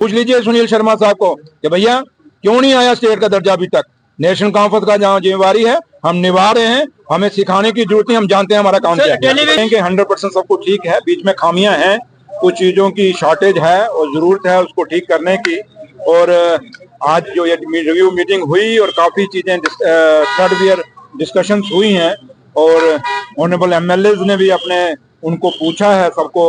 पूछ लीजिए सुनील शर्मा साहब को कि भैया क्यों नहीं आया स्टेट का दर्जा अभी तक। नेशनल कॉन्फ्रेंस का जहाँ जिम्मेवारी है हम निभा रहे हैं, हमें सिखाने की जरूरत नहीं, हम जानते हैं हमारा काम क्या है। 100% सब कुछ ठीक है, बीच में खामियां हैं, कुछ चीजों की शॉर्टेज है और जरूरत है उसको ठीक करने की। और आज जो ये रिव्यू मीटिंग हुई और काफी चीजें थर्ड ईयर डिस्कशंस हुई हैं और ऑनरेबल एमएलए ने भी अपने उनको पूछा है सबको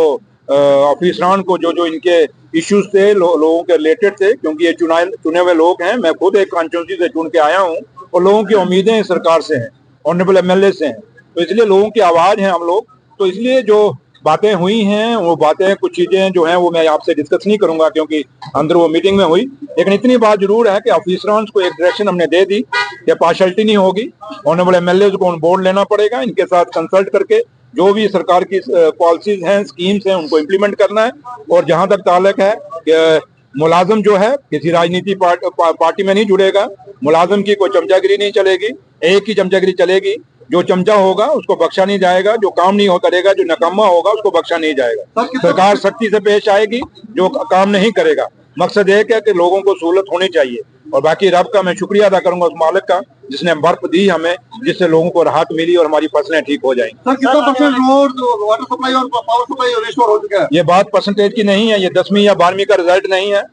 ऑफिसरान को जो जो इनके इश्यूज थे लोगों के रिलेटेड थे, क्योंकि ये चुने हुए लोग हैं। मैं खुद एक कॉन्स्टिट्यूंसी से चुन के आया हूँ और लोगों की उम्मीदें सरकार से हैं, ऑनरेबल एमएलए से हैं, तो इसलिए लोगों की आवाज है हम लोग। तो इसलिए जो बातें हुई हैं वो बातें कुछ चीजें जो हैं वो मैं आपसे डिस्कस नहीं करूंगा क्योंकि अंदर वो मीटिंग में हुई, लेकिन इतनी बात जरूर है कि ऑफिसरान को एक डायरेक्शन हमने दे दी कि पार्शलिटी नहीं होगी, ऑनरेबल एमएलए को ऑन बोर्ड लेना पड़ेगा, इनके साथ कंसल्ट करके जो भी सरकार की पॉलिसीज हैं स्कीम्स हैं उनको इम्प्लीमेंट करना है। और जहां तक ताल्लुक है कि मुलाजिम जो है किसी राजनीति पार्टी में नहीं जुड़ेगा, मुलाजिम की कोई चमचागिरी नहीं चलेगी, एक ही चमचागिरी चलेगी, जो चमचा होगा उसको बख्शा नहीं जाएगा, जो काम नहीं करेगा, जो नकम्मा होगा उसको बख्शा नहीं जाएगा। सरकार सख्ती से पेश आएगी जो काम नहीं करेगा। मकसद एक है कि लोगों को सहूलत होनी चाहिए। और बाकी रब का मैं शुक्रिया अदा करूंगा उस मालिक का जिसने बर्फ दी हमें, जिससे लोगों को राहत मिली और हमारी फसलें ठीक हो जाएंगी। सर कितना परसेंट रोड, वाटर सप्लाई और पावर सप्लाई रिस्टोर हो चुका है? ये बात परसेंटेज की नहीं है, ये 10वीं या 12वीं का रिजल्ट नहीं है।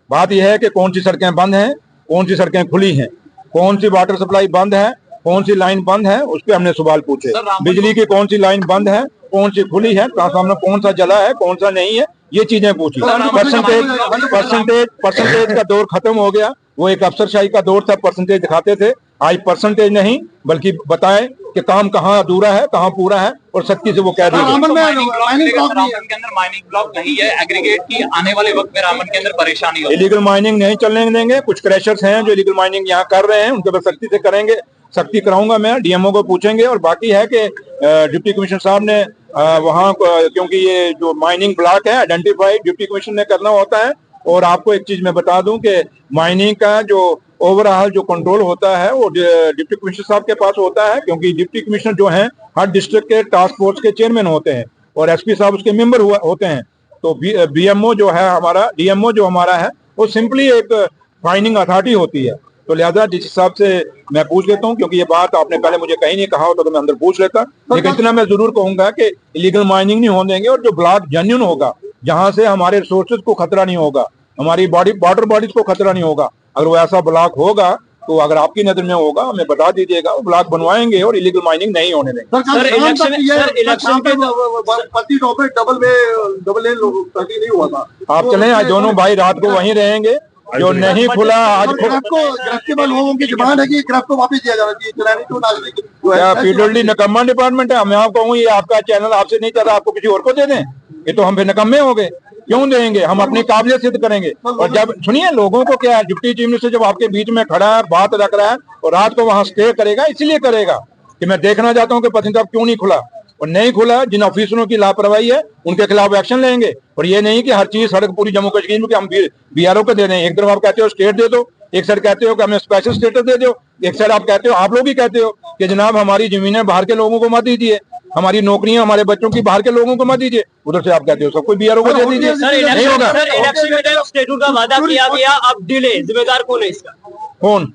बात यह है कि कौन सी सड़कें बंद हैं, कौन सी सड़कें खुली हैं, कौन सी वाटर सप्लाई बंद है, कौन सी लाइन बंद है, उस पर हमने सवाल पूछे। बिजली की कौन सी लाइन बंद है, कौन सी खुली है, ट्रांसफार्मर कौन सा जला है, कौन सा नहीं है, ये चीजें पूछी। परसेंटेज का दौर खत्म हो गया, वो एक अफसरशाही का दौर था, परसेंटेज दिखाते थे। आज परसेंटेज नहीं बल्कि बताएं कि काम कहाँ अधूरा है कहाँ पूरा है और सख्ती से वो कह दीजिए। माइनिंग ब्लॉक नहीं है एग्रीगेट की, आने वाले वक्त में रामबन के अंदर परेशानी होगी। इलीगल माइनिंग नहीं चलने देंगे। कुछ क्रैशर्स हैं जो इलीगल माइनिंग यहाँ कर रहे हैं, उनके ऊपर सख्ती से करेंगे, सख्ती कराऊंगा मैं, डीएमओ को पूछेंगे। और बाकी है कि डिप्टी कमिश्नर साहब ने वहाँ, क्योंकि ये जो माइनिंग ब्लॉक है आइडेंटिफाइड डिप्टी कमिश्नर ने करना होता है। और आपको एक चीज मैं बता दूं कि माइनिंग का जो ओवरऑल जो कंट्रोल होता है वो डिप्टी कमिश्नर साहब के पास होता है, क्योंकि डिप्टी कमिश्नर जो हैं हर डिस्ट्रिक्ट के टास्क फोर्स के चेयरमैन होते हैं और एसपी साहब उसके मेंबर होते हैं। तो बीएमओ जो है हमारा, डीएमओ जो हमारा है वो सिंपली एक फाइनिंग अथॉरिटी होती है। तो लिहाजा डीसी साहब से मैं पूछ लेता हूँ, क्योंकि ये बात आपने पहले मुझे कहीं नहीं कहा होता तो मैं अंदर पूछ लेता, लेकिन इतना मैं जरूर कहूंगा कि इलीगल माइनिंग नहीं होने देंगे और जो ब्लॉक जेन्युइन होगा, जहां से हमारे रिसोर्सेज को खतरा नहीं होगा, हमारी वाटर बॉडीज को खतरा नहीं होगा, अगर वो ऐसा ब्लॉक होगा तो अगर आपकी नजर में होगा हमें बता दीजिएगा, वो ब्लॉक बनवाएंगे और इलीगल माइनिंग नहीं होने देंगे। नहीं हुआ था। आप चले आज दोनों भाई रात को वहीं रहेंगे, जो नहीं खुला आज लोगों की डिमांड है कि क्रैप को वापस दिया जाना चाहिए। पीडब्ल्यूडी निकम्मा डिपार्टमेंट है। मैं आपको कहूँ ये आपका चैनल आपसे नहीं चल रहा, आपको किसी और को दे दें, ये तो हम फिर निकम्मे हो गए। क्यों देंगे, हम अपनी काबिलियत सिद्ध करेंगे। और जब सुनिए लोगों को क्या है, डिप्टी चीफ मिनिस्टर जब आपके बीच में खड़ा है, बात रख रहा है और रात को वहां स्टे करेगा, इसलिए करेगा कि मैं देखना चाहता हूँ कि पसंदीदा क्यों नहीं खुला। और नहीं खुला, जिन ऑफिसरों की लापरवाही है उनके खिलाफ एक्शन लेंगे। और ये नहीं कि हर चीज सड़क पूरी जम्मू कश्मीर में कि हम बीआरओ को दे दें। एक तरफ आप कहते हो स्टेट दे दो, एक साइड कहते हो कि हमें स्पेशल स्टेटस दे दो, एक साइड आप कहते हो, आप लोग ही कहते हो कि जनाब हमारी जमीनें बाहर के लोगों को मत दीजिए, हमारी नौकरियां हमारे बच्चों की बाहर के लोगों को मत दीजिए। उधर से आप कहते हो सब कोई बीआरओ को दे दीजिए। नहीं होगा। इलेक्शन में स्टेटस का वादा किया गया, अब डिले, जिम्मेदार कौन है इसका? कौन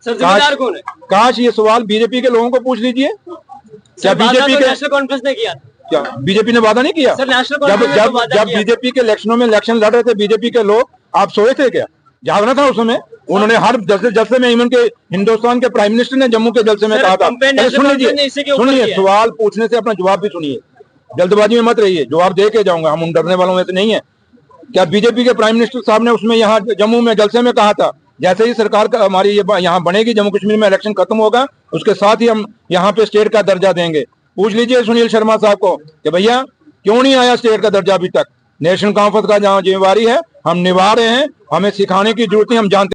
जिम्मेदार कौन है? काश ये सवाल बीजेपी के लोगों को पूछ लीजिए। क्या बीजेपी के नेशनल कॉन्फ्रेंस ने किया? क्या बीजेपी ने वादा नहीं किया? जब बीजेपी के इलेक्शनों में इलेक्शन लड़ रहे थे बीजेपी के लोग, आप सोए थे क्या? जागना था उस समय। उन्होंने हर जलसे में, इवन के हिंदुस्तान के प्राइम मिनिस्टर ने जम्मू के जलसे में कहा था। सुनिए, सवाल पूछने से अपना जवाब भी सुनिए, जल्दबाजी में मत रहिए, जवाब दे के जाऊंगा, हम उन डरने वालों में से नहीं है। क्या बीजेपी के प्राइम मिनिस्टर साहब ने उसमें यहाँ जम्मू में जलसे में कहा था जैसे ही सरकार का हमारी ये यहाँ बनेगी, जम्मू कश्मीर में इलेक्शन खत्म होगा, उसके साथ ही हम यहाँ पे स्टेट का दर्जा देंगे। पूछ लीजिए सुनील शर्मा साहब को कि भैया क्यों नहीं आया स्टेट का दर्जा अभी तक। नेशनल कॉन्फ्रेंस का जहाँ जिम्मेवारी है हम निभा रहे हैं, हमें सिखाने की जरूरत नहीं, हम जानते